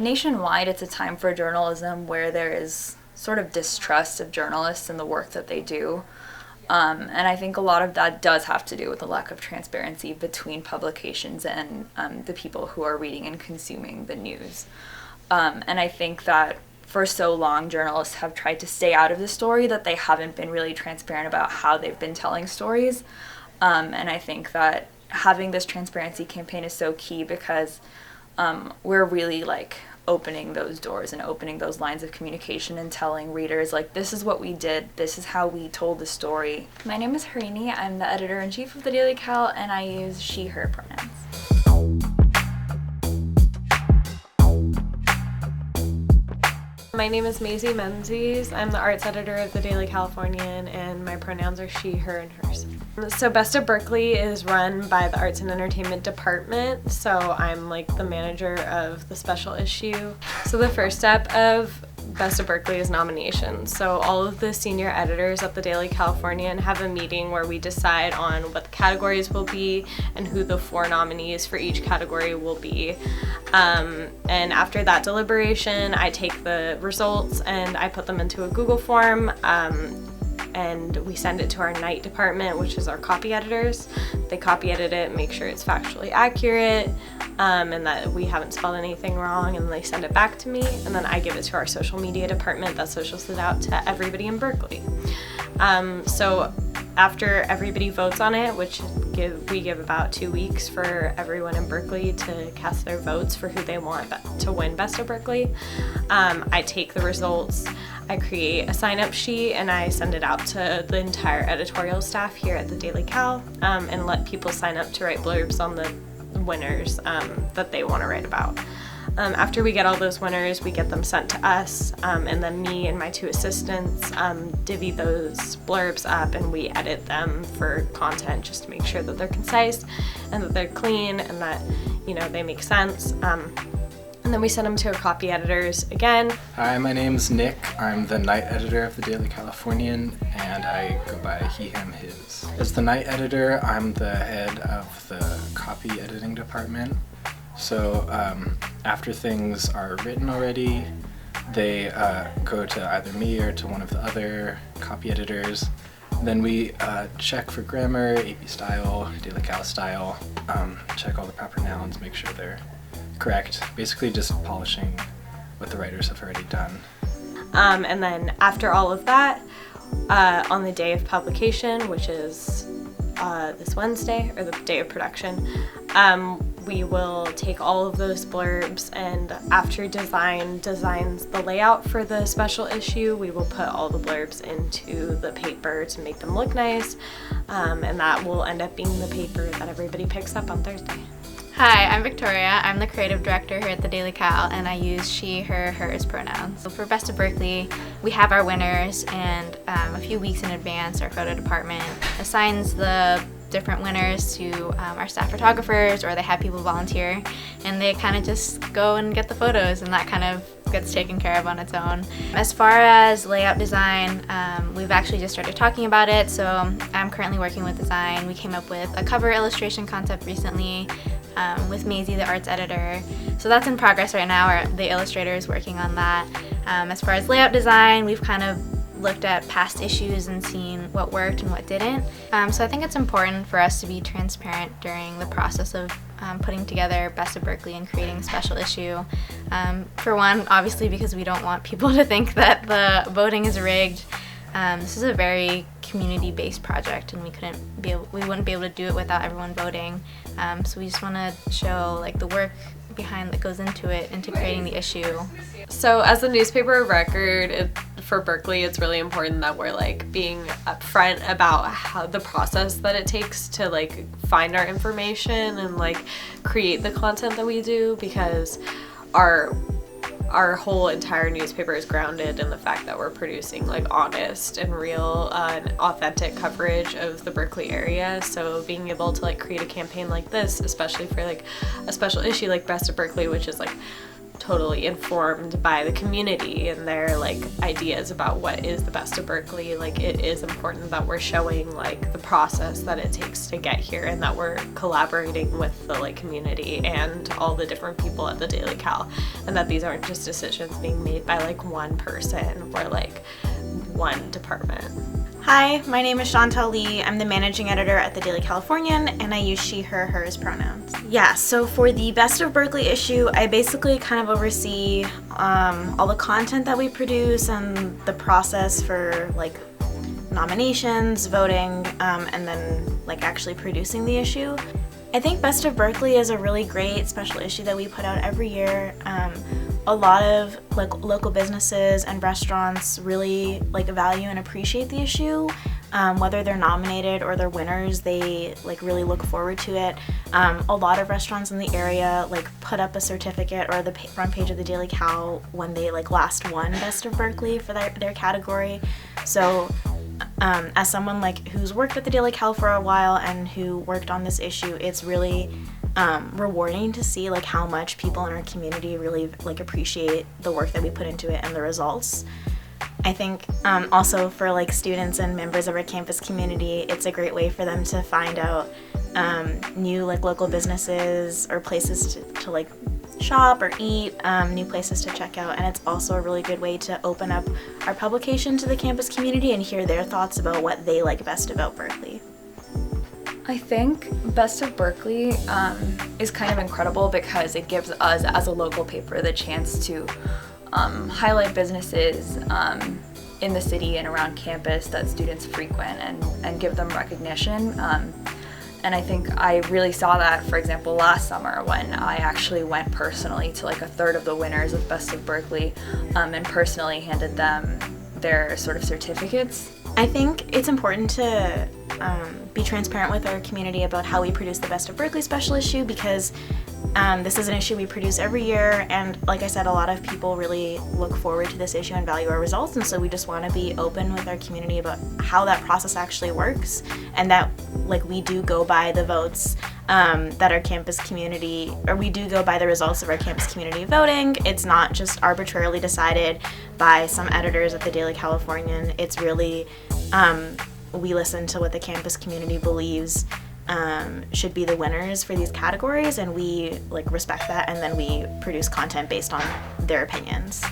Nationwide, it's a time for journalism where there is sort of distrust of journalists and the work that they do. And I think a lot of that does have to do with the lack of transparency between publications and the people who are reading and consuming the news. And I think that for so long, journalists have tried to stay out of the story, that they haven't been really transparent about how they've been telling stories. And I think that having this transparency campaign is so key because we're really opening those doors and opening those lines of communication and telling readers, this is what we did, this is how we told the story. My name is Harini. I'm the editor-in-chief of the Daily Cal, and I use she, her pronouns. My name is Maisie Menzies. I'm the arts editor of the Daily Californian, and my pronouns are she, her, and hers. So Best of Berkeley is run by the Arts and Entertainment Department, so I'm the manager of the special issue. So the first step of Best of Berkeley is nominations. So all of the senior editors at the Daily Californian have a meeting where we decide on what the categories will be and who the 4 nominees for each category will be. And after that deliberation, I take the results and I put them into a Google form, and we send it to our night department, which is our copy editors. They copy edit it, make sure it's factually accurate, and that we haven't spelled anything wrong, and they send it back to me, and then I give it to our social media department that socials it out to everybody in Berkeley. So after everybody votes on it, which we give about 2 weeks for everyone in Berkeley to cast their votes for who they want to win Best of Berkeley, I take the results, I create a sign-up sheet, and I send it out to the entire editorial staff here at the Daily Cal, and let people sign up to write blurbs on the winners that they want to write about. After we get all those winners, we get them sent to us, and then me and my 2 assistants divvy those blurbs up, and we edit them for content just to make sure that they're concise and that they're clean and that they make sense. And then we send them to our copy editors again. Hi, my name's Nick. I'm the night editor of the Daily Californian, and I go by he, him, his. As the night editor, I'm the head of the copy editing department. So after things are written already, they go to either me or to one of the other copy editors. Then we check for grammar, AP style, Daily Cal style, check all the proper nouns, make sure they're correct. Basically just polishing what the writers have already done. And then after all of that, on the day of publication, which is this Wednesday, or the day of production, we will take all of those blurbs, and after designs the layout for the special issue, we will put all the blurbs into the paper to make them look nice, and that will end up being the paper that everybody picks up on Thursday. Hi, I'm Victoria. I'm the creative director here at the Daily Cal, and I use she, her, hers pronouns. So for Best of Berkeley, we have our winners, and a few weeks in advance, our photo department assigns the different winners to our staff photographers, or they have people volunteer, and they kind of just go and get the photos, and that kind of gets taken care of on its own. As far as layout design, we've actually just started talking about it, so I'm currently working with design. We came up with a cover illustration concept recently with Maisie, the arts editor. So that's in progress right now. The illustrator is working on that. As far as layout design, we've kind of looked at past issues and seen what worked and what didn't. So I think it's important for us to be transparent during the process of putting together Best of Berkeley and creating a special issue. For one, obviously, because we don't want people to think that the voting is rigged. This is a very community-based project, and we wouldn't be able to do it without everyone voting. So we just want to show the work behind that goes into it, into creating the issue. So as a newspaper of record for Berkeley, it's really important that we're being upfront about how the process that it takes to find our information and create the content that we do, because our whole entire newspaper is grounded in the fact that we're producing honest and real and authentic coverage of the Berkeley area. So being able to create a campaign like this, especially for a special issue like Best of Berkeley, which is totally informed by the community and their like ideas about what is the best of Berkeley. Like, it is important that we're showing like the process that it takes to get here, and that we're collaborating with the like community and all the different people at the Daily Cal, and that these aren't just decisions being made by like one person or like one department. Hi, my name is Chantal Lee. I'm the managing editor at the Daily Californian, and I use she, her, hers pronouns. Yeah, so for the Best of Berkeley issue, I basically kind of oversee all the content that we produce and the process for like nominations, voting, and then like actually producing the issue. I think Best of Berkeley is a really great special issue that we put out every year. A lot of like local businesses and restaurants really like value and appreciate the issue. Whether they're nominated or they're winners, they like really look forward to it. A lot of restaurants in the area like put up a certificate or the front page of the Daily Cal when they like last won Best of Berkeley for their category. So as someone like who's worked at the Daily Cal for a while and who worked on this issue, it's really rewarding to see like how much people in our community really like appreciate the work that we put into it and the results. I think also for like students and members of our campus community, it's a great way for them to find out new like local businesses or places to like shop or eat, new places to check out, and it's also a really good way to open up our publication to the campus community and hear their thoughts about what they like best about Berkeley. I think Best of Berkeley is kind of incredible because it gives us as a local paper the chance to highlight businesses in the city and around campus that students frequent and give them recognition. And I think I really saw that, for example, last summer when I actually went personally to like a third of the winners of Best of Berkeley and personally handed them their sort of certificates. I think it's important to be transparent with our community about how we produce the Best of Berkeley special issue, because this is an issue we produce every year, and like I said, a lot of people really look forward to this issue and value our results, and so we just want to be open with our community about how that process actually works, and that like we do go by the votes that our campus community, or we do go by the results of our campus community voting. It's not just arbitrarily decided by some editors at the Daily Californian. It's really we listen to what the campus community believes should be the winners for these categories, and we like respect that, and then we produce content based on their opinions.